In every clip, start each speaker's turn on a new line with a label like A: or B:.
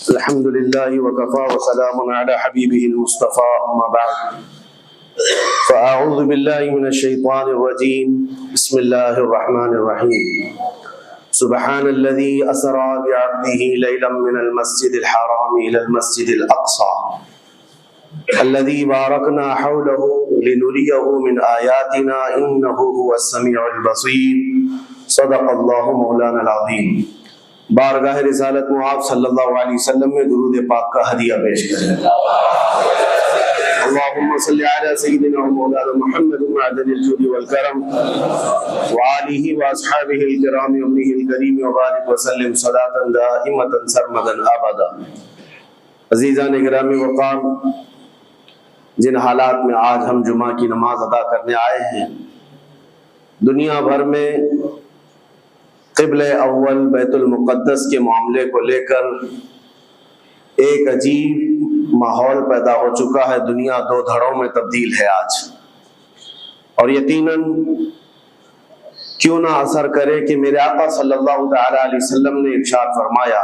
A: الحمد لله وكفى وسلام على حبيبه المصطفى أما بعد فأعوذ بالله من الشيطان الرجيم بسم الله الرحمن الرحيم سبحان الذي أسرى بعبده ليلا من المسجد الحرام إلى المسجد الأقصى الذي باركنا حوله لنريه من آياتنا إنه هو السميع البصير صدق الله مولانا العظيم۔ بارگاہ رسالت معاذ صلی اللہ علیہ وسلم میں درود پاک کا ہدیہ پیش کریں۔ اللہم صلی علی سیدنا و مولانا محمد معدن الجود والکرم وآلہ واصحابہ الکرام وابنہ الکریم وبارک وسلم صلاۃ دائمۃ سرمدا ابدا۔ عزیزان گرامی وقار، جن حالات میں آج ہم جمعہ کی نماز ادا کرنے آئے ہیں، دنیا بھر میں قبلہ اول بیت المقدس کے معاملے کو لے کر ایک عجیب ماحول پیدا ہو چکا ہے۔ دنیا دو دھڑوں میں تبدیل ہے آج، اور یقیناً کیوں نہ اثر کرے کہ میرے آقا صلی اللہ تعالی علیہ وسلم نے ارشاد فرمایا،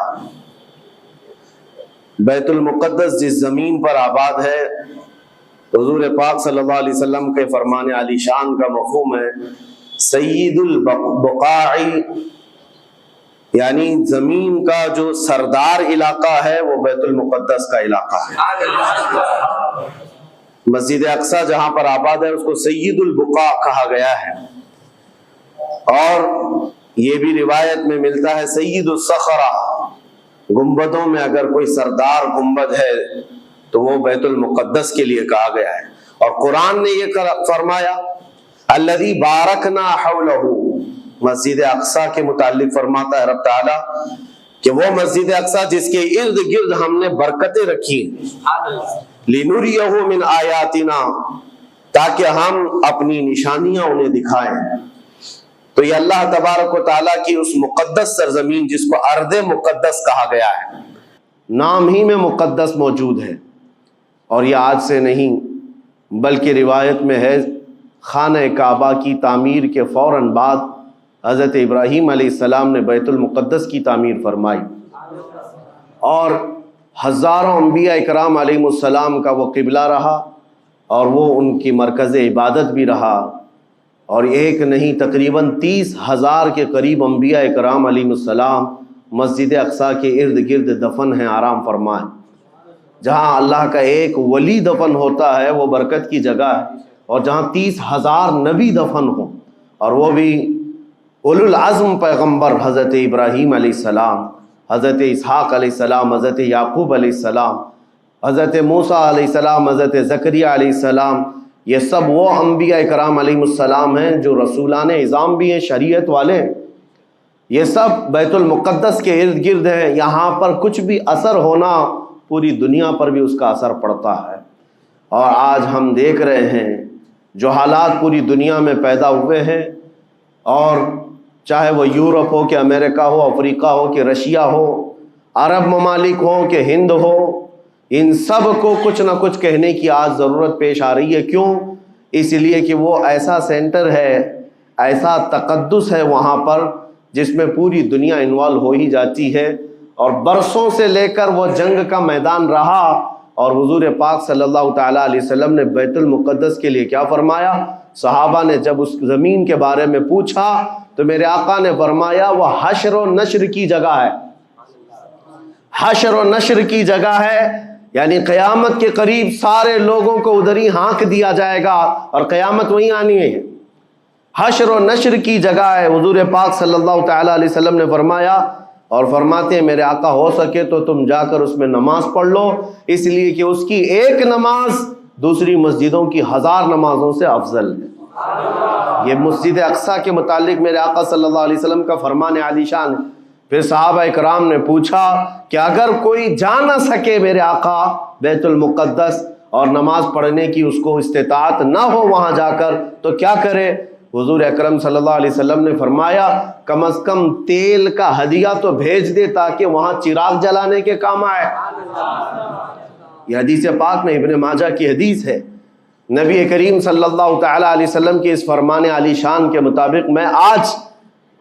A: بیت المقدس جس زمین پر آباد ہے، حضور پاک صلی اللہ علیہ وسلم کے فرمان علی شان کا مفہوم ہے سید البقاع، یعنی زمین کا جو سردار علاقہ ہے وہ بیت المقدس کا علاقہ ہے۔ مسجد اقصی جہاں پر آباد ہے اس کو سید البقاع کہا گیا ہے، اور یہ بھی روایت میں ملتا ہے سید الصخرہ، گنبدوں میں اگر کوئی سردار گنبد ہے تو وہ بیت المقدس کے لیے کہا گیا ہے۔ اور قرآن نے یہ فرمایا الذی بارکنا حولہ، مسجد اقصی کے متعلق فرماتا ہے رب تعالیٰ کہ وہ مسجد اقصی جس کے ارد گرد ہم نے برکتیں رکھی لنریہ من آیاتنا، تاکہ ہم اپنی نشانیاں انہیں دکھائیں۔ تو یہ اللہ تبارک و تعالیٰ کی اس مقدس سرزمین جس کو ارض مقدس کہا گیا ہے، نام ہی میں مقدس موجود ہے، اور یہ آج سے نہیں بلکہ روایت میں ہے خانہ کعبہ کی تعمیر کے فوراً بعد حضرت ابراہیم علیہ السلام نے بیت المقدس کی تعمیر فرمائی، اور ہزاروں انبیاء اکرام علیہ السلام کا وہ قبلہ رہا، اور وہ ان کی مرکز عبادت بھی رہا، اور ایک نہیں تقریباً 30,000 کے قریب انبیاء اکرام علیہ السلام مسجد اقصی کے ارد گرد دفن ہیں، آرام فرمائیں۔ جہاں اللہ کا ایک ولی دفن ہوتا ہے وہ برکت کی جگہ ہے، اور جہاں 30,000 نبی دفن ہوں، اور وہ بھی اولو العزم پیغمبر حضرت ابراہیم علیہ السلام، حضرت اسحاق علیہ السلام، حضرت یعقوب علیہ السلام، حضرت موسیٰ علیہ السلام، حضرت زکریا علیہ السلام، یہ سب وہ انبیاء کرام علیہ السلام ہیں جو رسولان اعظام بھی ہیں، شریعت والے ہیں۔ یہ سب بیت المقدس کے ارد گرد ہیں۔ یہاں پر کچھ بھی اثر ہونا پوری دنیا پر بھی اس کا اثر پڑتا ہے، اور آج ہم دیکھ رہے ہیں جو حالات پوری دنیا میں پیدا ہوئے ہیں، اور چاہے وہ یورپ ہو کہ امریکہ ہو، افریقہ ہو کہ رشیا ہو، عرب ممالک ہو کہ ہند ہو، ان سب کو کچھ نہ کچھ کہنے کی آج ضرورت پیش آ رہی ہے۔ کیوں؟ اس لیے کہ وہ ایسا سینٹر ہے، ایسا تقدس ہے وہاں پر جس میں پوری دنیا انوالو ہو ہی جاتی ہے، اور برسوں سے لے کر وہ جنگ کا میدان رہا، اور حضور پاک صلی اللہ تعالیٰ علیہ وسلم نے بیت المقدس کے لیے کیا فرمایا؟ صحابہ نے جب اس زمین کے بارے میں پوچھا تو میرے آقا نے فرمایا وہ حشر و نشر کی جگہ ہے، حشر و نشر کی جگہ ہے، یعنی قیامت کے قریب سارے لوگوں کو ادھر ہی ہانک دیا جائے گا، اور قیامت وہیں آنی ہے۔ حشر و نشر کی جگہ ہے، حضور پاک صلی اللہ تعالیٰ علیہ وسلم نے فرمایا، اور فرماتے ہیں میرے آقا ہو سکے تو تم جا کر اس میں نماز پڑھ لو، اس لیے کہ اس کی ایک نماز دوسری مسجدوں کی 1000 نمازوں سے افضل ہے۔ یہ مسجد اقصی کے متعلق میرے آقا صلی اللہ علیہ وسلم کا فرمان علی شان ہے۔ پھر صحابہ اکرام نے پوچھا کہ اگر کوئی جا نہ سکے میرے آقا بیت المقدس اور نماز پڑھنے کی اس کو استطاعت نہ ہو وہاں جا کر تو کیا کرے؟ حضور اکرم صلی اللہ علیہ وسلم نے فرمایا کم از کم تیل کا ہدیہ تو بھیج دے تاکہ وہاں چراغ جلانے کے کام آئے۔ یہ حدیث پاک میں ابن ماجہ کی حدیث ہے۔ نبی کریم صلی اللہ تعالیٰ علیہ وسلم کے اس فرمان علی شان کے مطابق میں آج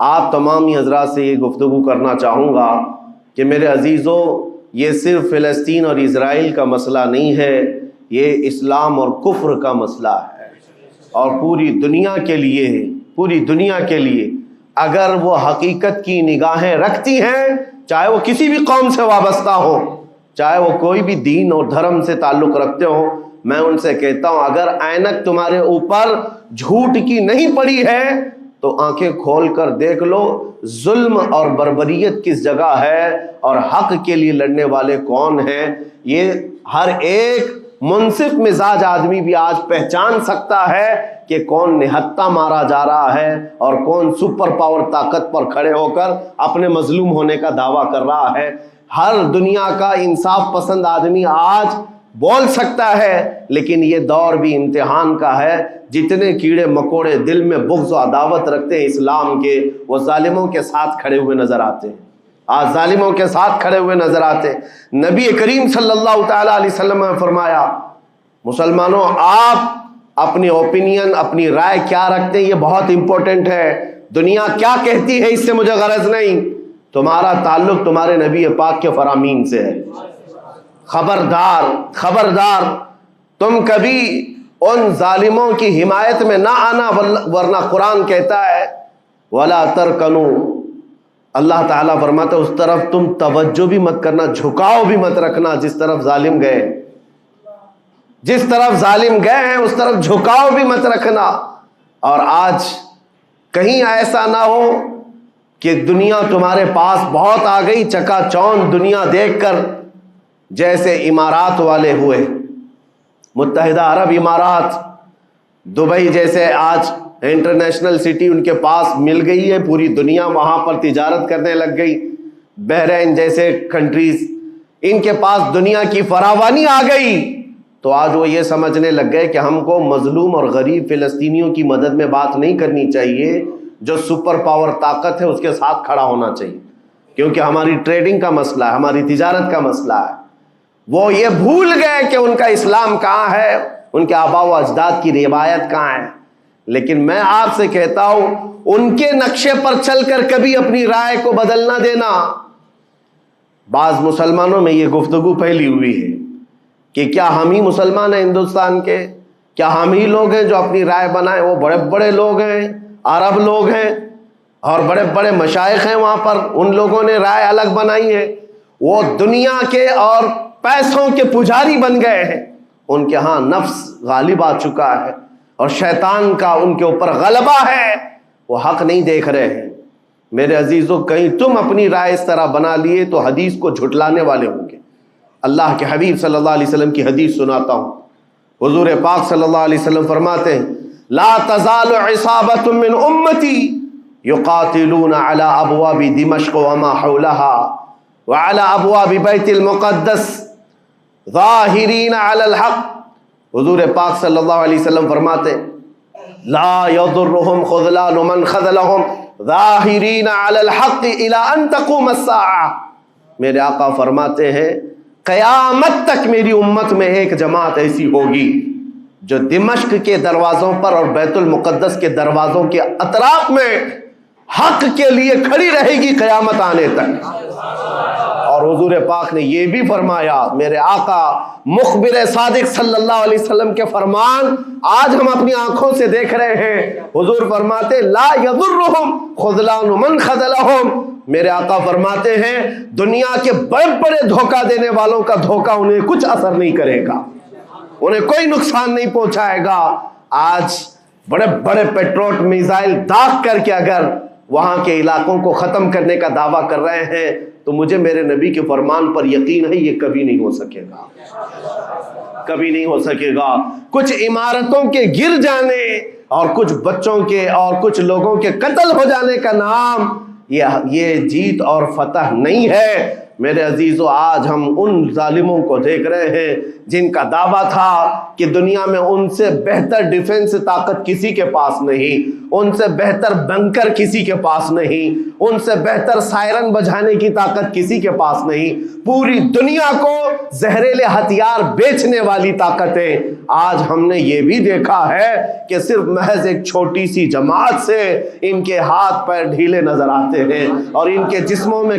A: آپ تمامی حضرات سے یہ گفتگو کرنا چاہوں گا کہ میرے عزیزوں، یہ صرف فلسطین اور اسرائیل کا مسئلہ نہیں ہے، یہ اسلام اور کفر کا مسئلہ ہے، اور پوری دنیا کے لیے ہے، پوری دنیا کے لیے اگر وہ حقیقت کی نگاہیں رکھتی ہیں، چاہے وہ کسی بھی قوم سے وابستہ ہو، چاہے وہ کوئی بھی دین اور دھرم سے تعلق رکھتے ہوں، میں ان سے کہتا ہوں اگر اینک تمہارے اوپر جھوٹ کی نہیں پڑی ہے تو آنکھیں کھول کر دیکھ لو ظلم اور بربریت کس جگہ ہے اور حق کے لیے لڑنے والے کون ہیں۔ یہ ہر ایک منصف مزاج آدمی بھی آج پہچان سکتا ہے کہ کون نہتہ مارا جا رہا ہے اور کون سپر پاور طاقت پر کھڑے ہو کر اپنے مظلوم ہونے کا دعویٰ کر رہا ہے۔ ہر دنیا کا انصاف پسند آدمی آج بول سکتا ہے، لیکن یہ دور بھی امتحان کا ہے۔ جتنے کیڑے مکوڑے دل میں بغض و عداوت رکھتے ہیں اسلام کے، وہ ظالموں کے ساتھ کھڑے ہوئے نظر آتے ہیں، آج ظالموں کے ساتھ کھڑے ہوئے نظر آتے ہیں۔ نبی کریم صلی اللہ تعالیٰ علیہ وسلم نے فرمایا مسلمانوں آپ اپنی اوپینین، اپنی رائے کیا رکھتے ہیں یہ بہت امپورٹنٹ ہے، دنیا کیا کہتی ہے اس سے مجھے غرض نہیں، تمہارا تعلق تمہارے نبی پاک کے فرامین سے ہے۔ خبردار خبردار تم کبھی ان ظالموں کی حمایت میں نہ آنا، ورنہ قرآن کہتا ہے وَلَا تَرْكَنُوا، اللہ تعالیٰ فرماتا ہے اس طرف تم توجہ بھی مت کرنا، جھکاؤ بھی مت رکھنا، جس طرف ظالم گئے، جس طرف ظالم گئے ہیں اس طرف جھکاؤ بھی مت رکھنا۔ اور آج کہیں ایسا نہ ہو کہ دنیا تمہارے پاس بہت آ گئی، چکا چوند دنیا دیکھ کر، جیسے امارات والے ہوئے، متحدہ عرب امارات، دبئی جیسے آج انٹرنیشنل سٹی ان کے پاس مل گئی ہے، پوری دنیا وہاں پر تجارت کرنے لگ گئی، بحرین جیسے کنٹریز، ان کے پاس دنیا کی فراوانی آ گئی، تو آج وہ یہ سمجھنے لگ گئے کہ ہم کو مظلوم اور غریب فلسطینیوں کی مدد میں بات نہیں کرنی چاہیے، جو سپر پاور طاقت ہے اس کے ساتھ کھڑا ہونا چاہیے، کیونکہ ہماری ٹریڈنگ کا مسئلہ ہے، ہماری تجارت کا مسئلہ ہے۔ وہ یہ بھول گئے کہ ان کا اسلام کہاں ہے، ان کے آباء و اجداد کی روایت کہاں ہے۔ لیکن میں آپ سے کہتا ہوں ان کے نقشے پر چل کر کبھی اپنی رائے کو بدل نہ دینا۔ بعض مسلمانوں میں یہ گفتگو پھیلی ہوئی ہے کہ کیا ہم ہی مسلمان ہیں ہندوستان کے، کیا ہم ہی لوگ ہیں جو اپنی رائے بنائیں، وہ بڑے بڑے لوگ ہیں، عرب لوگ ہیں اور بڑے بڑے مشائخ ہیں وہاں پر، ان لوگوں نے رائے الگ بنائی ہے، وہ دنیا کے اور پیسوں کے پجاری بن گئے ہیں، ان کے ہاں نفس غالب آ چکا ہے اور شیطان کا ان کے اوپر غلبہ ہے، وہ حق نہیں دیکھ رہے ہیں۔ میرے عزیزوں کہیں تم اپنی رائے اس طرح بنا لیے تو حدیث کو جھٹلانے والے ہوں گے۔ اللہ کے حبیب صلی اللہ علیہ وسلم کی حدیث سناتا ہوں، حضور پاک صلی اللہ علیہ وسلم فرماتے ہیں لا تزال عصابۃ من امتی یقاتلون علی ابواب دمشق وما حولها وعلى ابواب بیت المقدس ظاہرین علی الحق۔ حضور پاک صلی اللہ علیہ وسلم فرماتے لا یضرهم خذلان من خذلهم ظاہرین علی الحق الى ان تقوم الساعہ۔ میرے آقا فرماتے ہیں قیامت تک میری امت میں ایک جماعت ایسی ہوگی جو دمشق کے دروازوں پر اور بیت المقدس کے دروازوں کے اطراف میں حق کے لیے کھڑی رہے گی قیامت آنے تک۔ اور حضور پاک نے یہ بھی فرمایا، میرے آقا مخبر صادق صلی اللہ علیہ وسلم کے فرمان آج ہم اپنی آنکھوں سے دیکھ رہے ہیں، حضور فرماتے لا یضرهم خذلان من خذلهم۔ میرے آقا فرماتے ہیں دنیا کے بڑے بڑے دھوکہ دینے والوں کا دھوکہ انہیں کچھ اثر نہیں کرے گا، انہیں کوئی نقصان نہیں پہنچائے گا۔ آج بڑے بڑے پیٹروٹ میزائل داغ کر کے اگر وہاں کے علاقوں کو ختم کرنے کا دعویٰ کر رہے ہیں تو مجھے میرے نبی کے فرمان پر یقین ہے یہ کبھی نہیں ہو سکے گا، کبھی نہیں ہو سکے گا۔ کچھ عمارتوں کے گر جانے اور کچھ بچوں کے اور کچھ لوگوں کے قتل ہو جانے کا نام یہ جیت اور فتح نہیں ہے۔ میرے عزیزو آج ہم ان ظالموں کو دیکھ رہے ہیں جن کا دعویٰ تھا کہ دنیا میں ان سے بہتر ڈیفنس طاقت کسی کے پاس نہیں، ان سے بہتر بنکر کسی کے پاس نہیں، ان سے بہتر سائرن بجانے کی طاقت کسی کے پاس نہیں، پوری دنیا کو زہریلے ہتھیار بیچنے والی طاقتیں۔ آج ہم نے یہ بھی دیکھا ہے کہ صرف محض ایک چھوٹی سی جماعت سے ان کے ہاتھ پیر ڈھیلے نظر آتے ہیں اور ان کے جسموں میں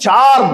B: 4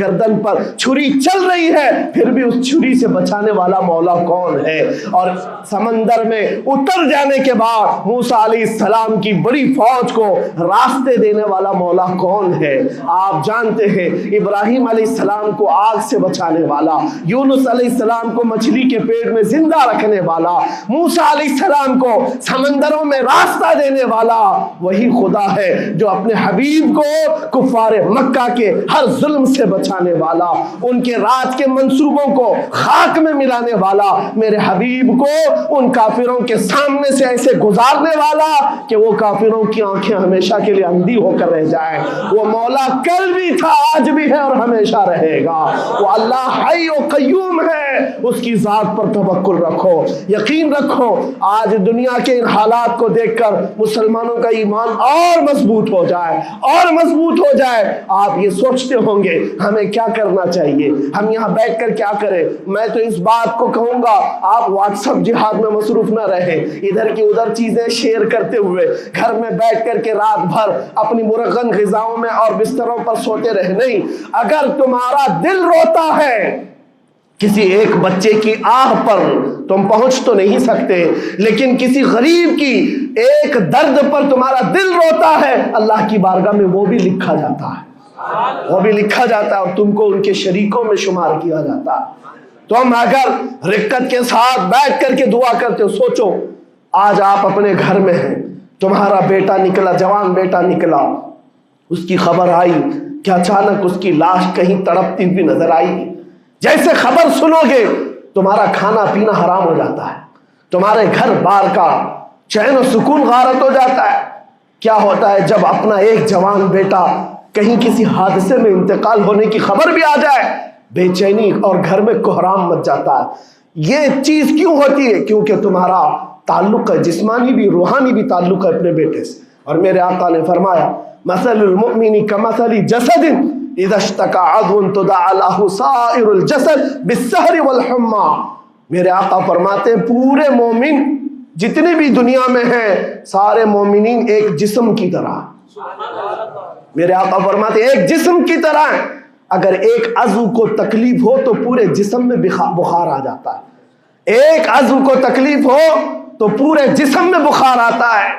B: گردن پر چھری چل رہی ہے، پھر بھی اس چھری سے بچانے والا مولا کون ہے؟ اور سمندر میں اتر جانے کے بعد موسیٰ علیہ السلام کی بڑی فوج کو راستے دینے والا مولا کون ہے؟ آپ جانتے ہیں ابراہیم علیہ السلام کو آگ سے بچانے والا، یونس علیہ السلام کو مچھلی کے پیٹ میں زندہ رکھنے والا، موسیٰ علیہ السلام کو سمندروں میں راستہ دینے والا وہی خدا ہے جو اپنے حبیب کو کفار مکہ کے ہر ظلم سے بچانے والا، ان کے رات کے منصوبوں کو خاک میں ملانے والا، میرے حبیب کو ان کافروں کے سامنے سے ایسے گزارنے والا کہ وہ کافروں کی آنکھیں ہمیشہ کے لیے اندھی ہو کر رہ جائیں۔ وہ مولا کل بھی تھا، آج بھی ہے اور ہمیشہ رہے گا۔ وہ اللہ حی و قیوم ہے، اس کی ذات پر توکل رکھو، یقین رکھو۔ آج دنیا کے ان حالات کو دیکھ کر مسلمانوں کا ایمان اور مضبوط ہو جائے، اور مضبوط ہو جائے۔ آپ یہ سوچتے ہوں گے ہمیں کیا کرنا چاہیے، ہم یہاں بیٹھ کر کیا کریں؟ میں تو اس بات کو کہوں گا آپ واٹس ایپ جہاد میں مصروف نہ رہیں، ادھر کی ادھر چیزیں شیئر کرتے ہوئے گھر میں بیٹھ کر کے رات بھر اپنی مرغن غذاؤں میں اور بستروں پر سوتے رہے نہیں۔ اگر تمہارا دل روتا ہے کسی ایک بچے کی آہ پر تم پہنچ تو نہیں سکتے، لیکن کسی غریب کی ایک درد پر تمہارا دل روتا ہے، اللہ کی بارگاہ میں وہ بھی لکھا جاتا ہے، وہ بھی لکھا جاتا ہے اور تم کو ان کے شریکوں میں شمار کیا جاتا ہے۔ تم اگر رقت کے ساتھ بیٹھ کر کے دعا کرتے ہو، سوچو آج آپ اپنے گھر میں ہیں، تمہارا بیٹا نکلا، جوان بیٹا نکلا، اس کی خبر آئی کہ اچانک اس کی لاش کہیں تڑپتی ہوئی نظر آئی، جیسے خبر سنو گے تمہارا کھانا پینا حرام ہو جاتا ہے، تمہارے گھر بار کا چین و سکون غارت ہو جاتا ہے۔ کیا ہوتا ہے جب اپنا ایک جوان بیٹا کہیں کسی حادثے میں انتقال ہونے کی خبر بھی آ جائے، بے چینی اور گھر میں کوہرام مچ جاتا ہے۔ یہ چیز کیوں ہوتی ہے؟ کیونکہ تمہارا تعلق ہے، جسمانی بھی روحانی بھی تعلق ہے اپنے بیٹے سے۔ اور میرے آقا نے فرمایا مثل المؤمن کمثل جسد اذا اشتكى عضو تداعى له سائر الجسد بالسهر والحمى۔ میرے آقا فرماتے ہیں پورے مومن جتنے بھی دنیا میں ہیں سارے مومنین ایک جسم کی طرح، میرے آقا فرماتے ہیں ایک جسم کی طرح ہیں، اگر ایک عضو کو تکلیف ہو تو پورے جسم میں بخار آ جاتا ہے، ایک عضو کو تکلیف ہو تو پورے جسم میں بخار آتا ہے۔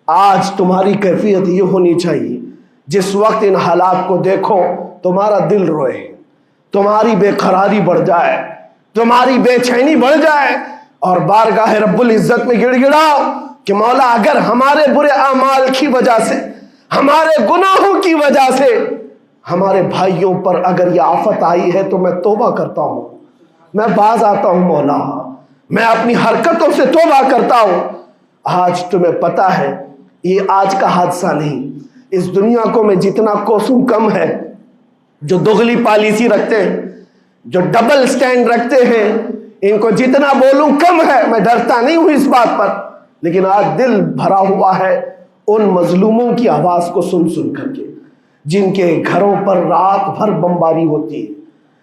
B: آج تمہاری کیفیت یہ ہونی چاہیے جس وقت ان حالات کو دیکھو تمہارا دل روئے، تمہاری بے قراری بڑھ جائے، تمہاری بے چینی بڑھ جائے اور بارگاہ رب العزت میں گڑ گڑاؤ کہ مولا اگر ہمارے برے اعمال کی وجہ سے، ہمارے گناہوں کی وجہ سے ہمارے بھائیوں پر اگر یہ آفت آئی ہے تو میں توبہ کرتا ہوں، میں باز آتا ہوں مولا، میں اپنی حرکتوں سے توبہ کرتا ہوں۔ آج تمہیں پتہ ہے یہ آج کا حادثہ نہیں، اس دنیا کو میں جتنا کوسوں کم ہے جو دغلی پالیسی رکھتے ہیں، جو ڈبل سٹینڈ رکھتے ہیں، ان کو جتنا بولوں کم ہے، میں ڈرتا نہیں ہوں اس بات پر، لیکن آج دل بھرا ہوا ہے ان مظلوموں کی آواز کو سن سن کر کے، جن کے گھروں پر رات بھر بمباری ہوتی ہے،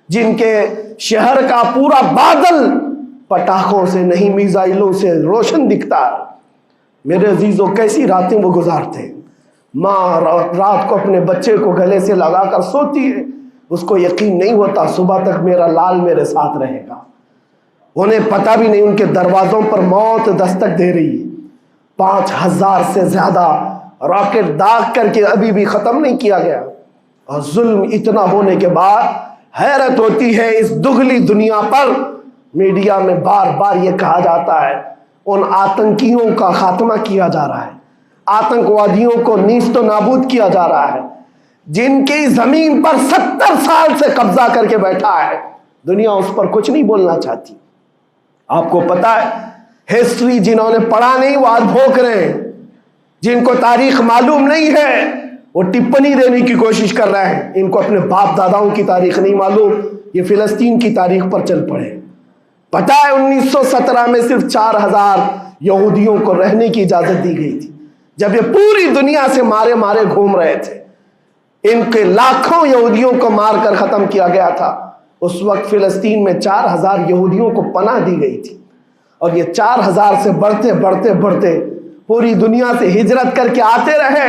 B: جن کے شہر کا پورا بادل پٹاخوں سے نہیں میزائلوں سے روشن دکھتا ہے۔ میرے عزیزوں کیسی راتیں وہ گزارتے ہیں، ماں رات کو اپنے بچے کو گلے سے لگا کر سوتی ہے، اس کو یقین نہیں ہوتا صبح تک میرا لال میرے ساتھ رہے گا، انہیں پتہ بھی نہیں ان کے دروازوں پر موت دستک دے رہی ہے۔ 5000 سے زیادہ راکٹ داغ کر کے ابھی بھی ختم نہیں کیا گیا، اور ظلم اتنا ہونے کے بعد حیرت ہوتی ہے اس دگلی دنیا پر میڈیا میں بار بار یہ کہا جاتا ہے ان آتنکیوں کا خاتمہ کیا جا رہا ہے، آتنکوادیوں کو نیست و نابود کیا جا رہا ہے، جن کی زمین پر 70 سال سے قبضہ کر کے بیٹھا ہے، دنیا اس پر کچھ نہیں بولنا چاہتی۔ آپ کو پتا ہے ہسٹری جنہوں نے پڑھا نہیں وہ آج بھوک رہے ہیں، جن کو تاریخ معلوم نہیں ہے وہ ٹپنی دینے کی کوشش کر رہے ہیں، ان کو اپنے باپ داداؤں کی تاریخ نہیں معلوم، یہ فلسطین کی تاریخ پر چل پڑے۔ پتہ ہے 1917 میں صرف 4000 یہودیوں کو رہنے کی اجازت دی گئی تھی، جب یہ پوری دنیا سے مارے مارے گھوم رہے تھے، ان کے لاکھوں یہودیوں کو مار کر ختم کیا گیا تھا۔ اس وقت فلسطین میں 4000 یہودیوں کو پناہ دی گئی تھی، اور یہ 4000 سے بڑھتے بڑھتے بڑھتے پوری دنیا سے ہجرت کر کے آتے رہے،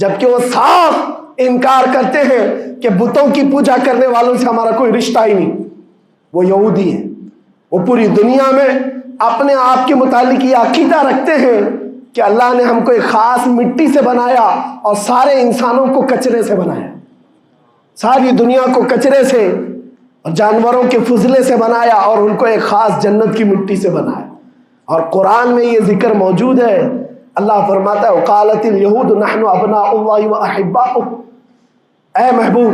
B: جبکہ وہ صاف انکار کرتے ہیں کہ بتوں کی پوجا کرنے والوں سے ہمارا کوئی رشتہ ہی نہیں. وہ یہودی ہیں. وہ پوری دنیا میں اپنے آپ کے متعلق یہ عقیدہ رکھتے ہیں کہ اللہ نے ہم کو ایک خاص مٹی سے بنایا اور سارے انسانوں کو کچرے سے بنایا، ساری دنیا کو کچرے سے اور جانوروں کے فضلے سے بنایا اور ان کو ایک خاص جنت کی مٹی سے بنایا. اور قرآن میں یہ ذکر موجود ہے. اللہ فرماتا ہے وقالت الیہود نحن ابناء اللہ واحباؤہ. اے محبوب،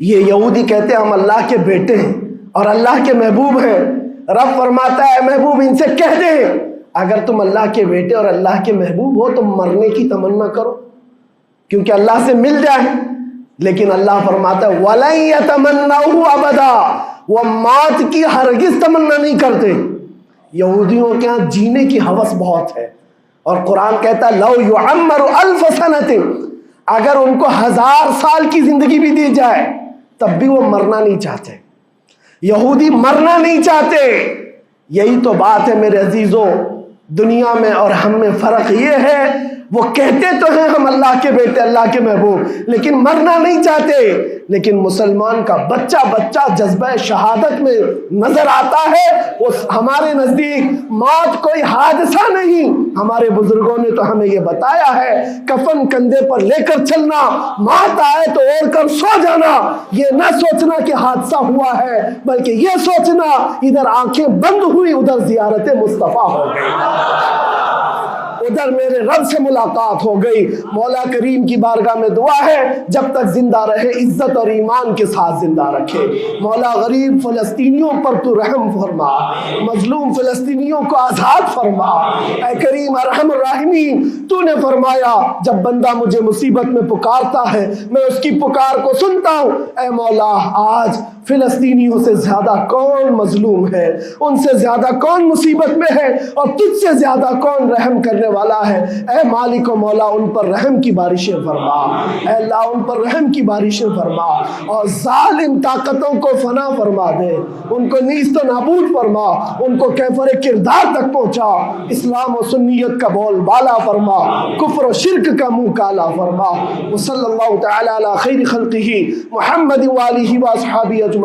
B: یہ یہودی کہتے ہیں ہم اللہ کے بیٹے ہیں اور اللہ کے محبوب ہیں. رب فرماتا ہے اے محبوب ان سے کہہ دیں اگر تم اللہ کے بیٹے اور اللہ کے محبوب ہو تو مرنے کی تمنا کرو کیونکہ اللہ سے مل جائے. لیکن اللہ فرماتا ہے وَلَن يَتَمَنَّوْهُ أَبَدًا، وہ موت کی ہرگز تمنا نہیں کرتے. یہودیوں کے ہاں جینے کی ہوس بہت ہے اور قرآن کہتا ہے لَوْ يُعَمَّرُ أَلْفَ سَنَةٍ، اگر ان کو 1000 سال کی زندگی بھی دی جائے تب بھی وہ مرنا نہیں چاہتے. یہودی مرنا نہیں چاہتے. یہی تو بات ہے میرے عزیزوں. دنیا میں اور ہم میں فرق یہ ہے وہ کہتے تو ہیں ہم اللہ کے بیٹے اللہ کے محبوب لیکن مرنا نہیں چاہتے. لیکن مسلمان کا بچہ جذبہ شہادت میں نظر آتا ہے. وہ ہمارے نزدیک موت کوئی حادثہ نہیں. ہمارے بزرگوں نے تو ہمیں یہ بتایا ہے کفن کندھے پر لے کر چلنا، موت آئے تو اوڑھ کر سو جانا. یہ نہ سوچنا کہ حادثہ ہوا ہے بلکہ یہ سوچنا ادھر آنکھیں بند ہوئی ادھر زیارت مصطفیٰ ہو گئی، ادھر میرے رب سے ملاقات ہو گئی. مولا کریم کی بارگاہ میں دعا ہے جب تک زندہ رہے عزت اور ایمان کے ساتھ زندہ رکھے. مولا غریب فلسطینیوں پر تو رحم فرما، مظلوم فلسطینیوں کو آزاد فرما. اے کریم ارحم الراحمین، تو نے فرمایا جب بندہ مجھے مصیبت میں پکارتا ہے میں اس کی پکار کو سنتا ہوں. اے مولا آج فلسطینیوں سے زیادہ کون مظلوم ہے، ان سے زیادہ کون مصیبت میں ہے اور تجھ سے زیادہ کون رحم کرنے والا ہے. اے مالک و مولا ان پر رحم کی بارشیں فرما. اے اللہ ان پر رحم کی بارشیں فرما اور ظالم طاقتوں کو فنا فرما دے، ان کو نیست و نابود فرما، ان کو کیفر کردار تک پہنچا. اسلام و سنیت کا بول بالا فرما، کفر و شرک کا منہ کالا فرما. وصلی اللہ تعالی علی خیر خلقہ محمد وآلہ واصحابہ اجمعین.